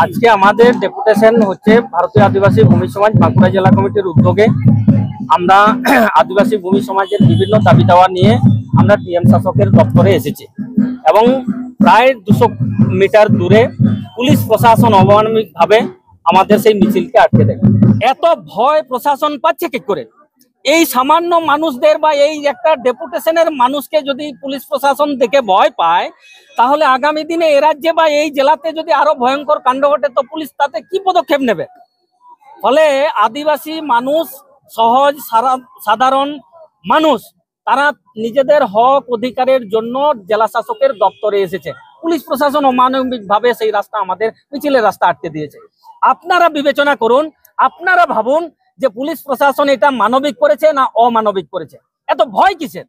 আজকে আমাদের ডেপুটেশন হচ্ছে ভারতীয় আদিবাসী ভূমি সমাজ বাঁকুড়া জেলা কমিটির উদ্যোগে আমরা আদিবাসী ভূমি সমাজের বিভিন্ন দাবি দাওয়া নিয়ে আমরা ডিএম শাসকের দপ্তরে এসেছি এবং প্রায় 200 মিটার দূরে পুলিশ প্রশাসন অমানবিকভাবে আমাদের সেই মিছিলকে আটকে দেয়। এত ভয় প্রশাসন পাচ্ছে কি করে? এই সামান্য মানুষদের বা এই একটা ডেপুটেশনের মানুষকে যদি পুলিশ প্রশাসন দেখে ভয় পায়, তাহলে আগামী দিনে এ রাজ্যে বা এই জেলাতে যদি আরো ভয়ঙ্কর কাণ্ড ঘটে তো পুলিশ তাতে কি পদক্ষেপ নেবে? ফলে আদিবাসী মানুষ, সহজ সাধারণ মানুষ, তারা নিজেদের হক অধিকারের জন্য জেলা শাসকের দপ্তরে এসেছে। পুলিশ প্রশাসন অমানবিকভাবে সেই রাস্তা, আমাদের মিছিলের রাস্তা আটকে দিয়েছে। আপনারা বিবেচনা করুন, আপনারা ভাবুন যে পুলিশ প্রশাসন এটা মানবিক করেছে না অমানবিক করেছে? এত ভয় কিসের?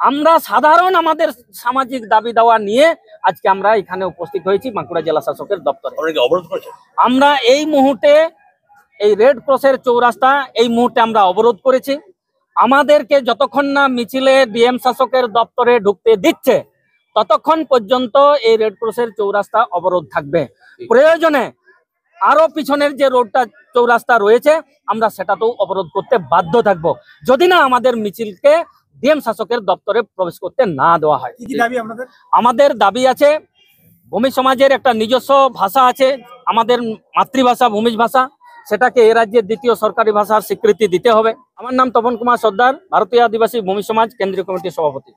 আমরা সাধারণ আমাদের সামাজিক দাবি দাওয়া নিয়ে আজকে আমরা এখানে উপস্থিত হয়েছি বাঁকুড়া জেলা শাসকের দপ্তরে। আমরা এই মুহূর্তে এই রেড ক্রসের চৌরাস্তা এই মুহূর্তে আমরা অবরোধ করেছি। আমাদেরকে যতক্ষণ না মিছিলে ডিএম শাসকের দপ্তরে ঢুকতে দিচ্ছে ততক্ষণ পর্যন্ত এই রেড ক্রসের চৌরাস্তা অবরোধ থাকবে। প্রয়োজনে আরো পিছনের যে রোডটা চৌরাস্তা রয়েছে আমরা সেটাতেও অবরোধ করতে বাধ্য থাকবো, যদি না আমাদের মিছিলকে ডিএম শাসকের দপ্তরে প্রবেশ করতে না দেওয়া হয়। আমাদের দাবি আছে, ভূমি সমাজের একটা নিজস্ব ভাষা আছে, আমাদের মাতৃভাষা ভূমিজ ভাষা, সেটাকে এ রাজ্যের দ্বিতীয় সরকারি ভাষার স্বীকৃতি দিতে হবে। আমার নাম তপন কুমার সর্দার, ভারতীয় আদিবাসী ভূমি সমাজ কেন্দ্রীয় কমিটির সভাপতি।